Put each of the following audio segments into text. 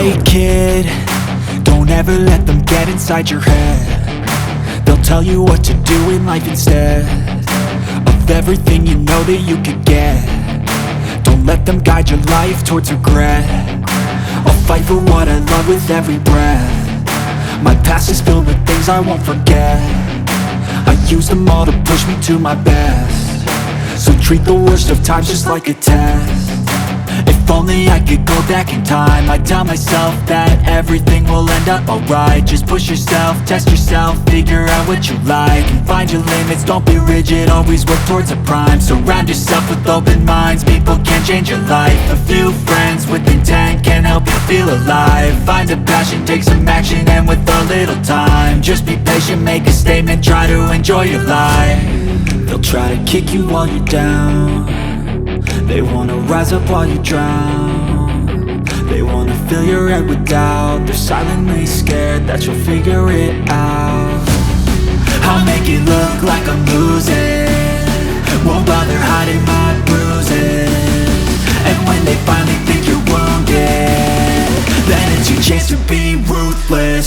Hey kid, don't ever let them get inside your head. They'll tell you what to do in life instead of everything you know that you could get. Don't let them guide your life towards regret. I'll fight for what I love with every breath. My past is filled with things I won't forget. I use them all to push me to my best. So treat the worst of times just like a test. If only I could go back in time, I'd tell myself that everything will end up alright. Just push yourself, test yourself, figure out what you like, and find your limits, don't be rigid, always work towards a prime. Surround yourself with open minds, people can change your life. A few friends with intent can help you feel alive. Find a passion, take some action, and with a little time, just be patient, make a statement, try to enjoy your life. They'll try to kick you while you're down. They wanna rise up while you drown. They wanna fill your head with doubt. They're silently scared that you'll figure it out. I'll make it look like I'm losing, won't bother hiding my bruises. And when they finally think you're wounded, then it's your chance to be ruthless.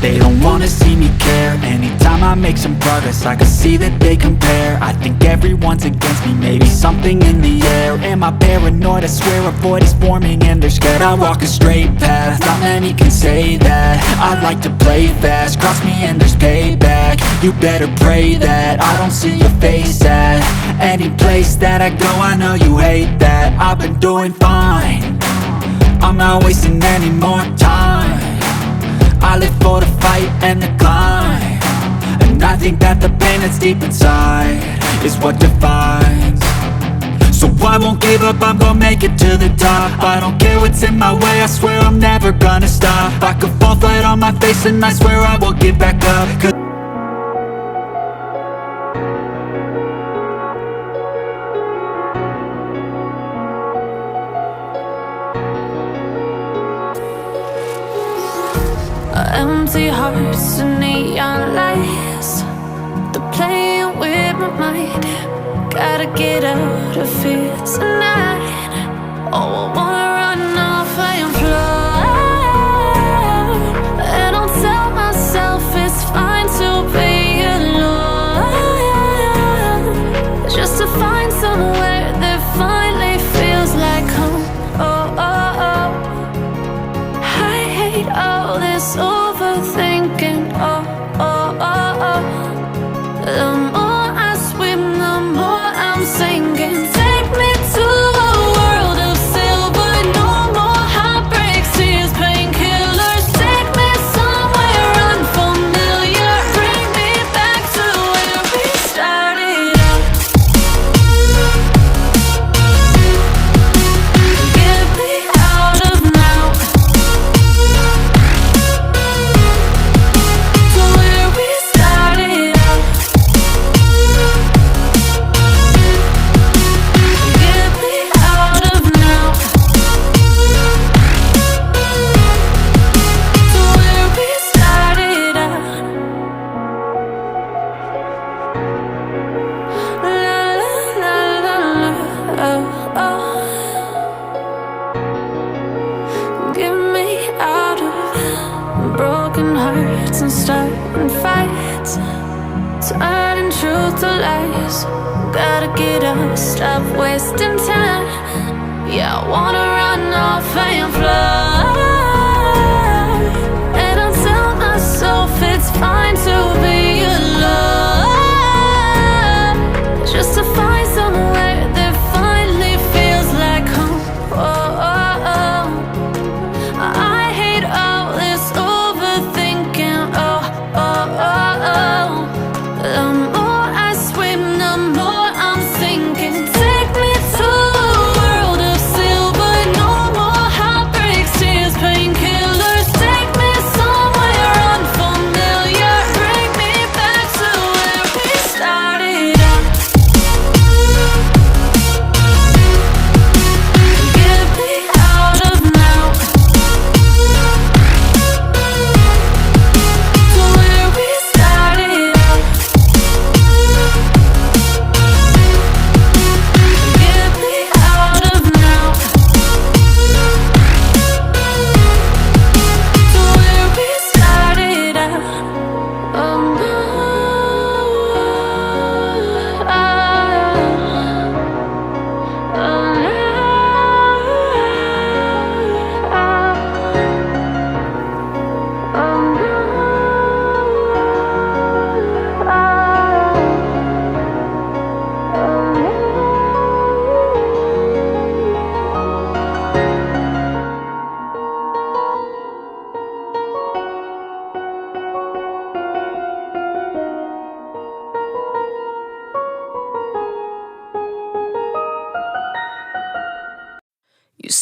They don't wanna see me care. Anytime I make some progress, I can see that they compare. I think everyone's against me, maybe something in the air. Am I paranoid? I swear a void is forming and they're scared I walk a straight path. Not many can say that. I like to play fast, cross me and there's payback. You better pray that I don't see your face at any place that I go. I know you hate that. I've been doing fine, I'm not wasting any more time. I live for the fight and the climb, and I think that the pain that's deep inside is what defines. So I won't give up, I'm gonna make it to the top. I don't care what's in my way, I swear I'm never gonna stop. I could fall flat on my face and I swear I won't get back up. Empty hearts and neon lights, they're playing with my mind. Gotta get out of here tonight. Oh, I wanna run off and fly. And I'll tell myself it's fine to be alone, just to find somewhere that finally feels like home. Oh, oh, oh. I hate all this overthinking, oh, oh, oh, oh. The more I swim, the more I'm sinking. Take me to a world of silver, no more heartbreaks, tears, painkillers. Take me somewhere unfamiliar, bring me back to where we started out. Get me out of now, to where we started out. Get me out of now, to where we started out. La la la la la, oh, oh. Get me out of broken hearts and starting fights, turning truth to lies. Gotta get up, stop wasting time. Yeah, I wanna run off and fly. And I'll tell myself it's fine to be alone, just to find somewhere that finally feels like home. Oh, oh, oh. I hate all this overthinking, oh, oh, oh, oh. The more I swim, the more I'm sinking. Take me to a world of silver, no more heartbreaks,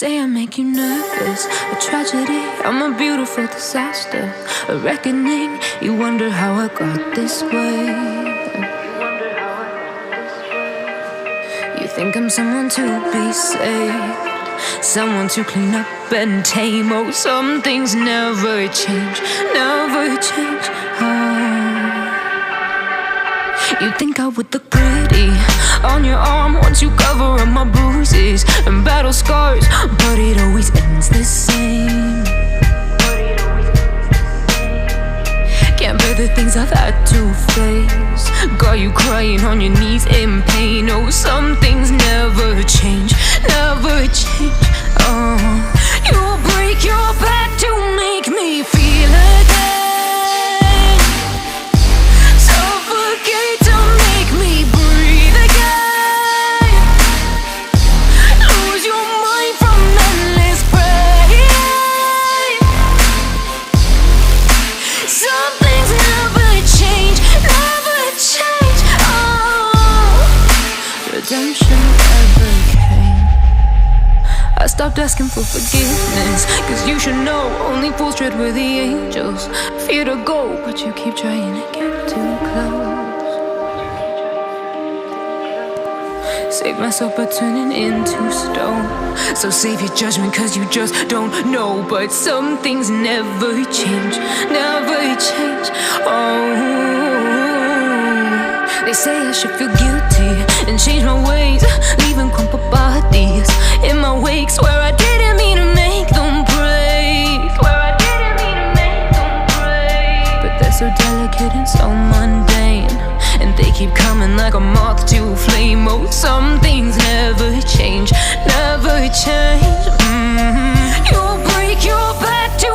say I make you nervous, a tragedy, I'm a beautiful disaster, a reckoning, you wonder how I got this way. You think I'm someone to be saved, someone to clean up and tame. Oh, some things never change, never change. Oh. You think I would look pretty on your arm once you cover up my bruises and battle scars, but it always ends the same. Can't bear the things I've had to face, got you crying on your knees in pain. Oh, some things never change, never change. Oh, you'll break your back to make me feel again, suffocate to make me breathe again, lose your mind from endless pain. Some things never change, never change. Oh, redemption never came. I stopped asking for forgiveness, cause you should know only fools tread where the angels fear to go, but you keep trying to get too close. Save myself by turning into stone, so save your judgment cause you just don't know. But some things never change, never change. Oh, they say I should feel guilty and change my ways, leaving crumpled bodies in my wake. Swear I didn't mean to make them break, swear I didn't mean to make them break. But they're so delicate and so mundane, and they keep coming like a moth to a flame. Oh, some things never change, never change. You'll break your back to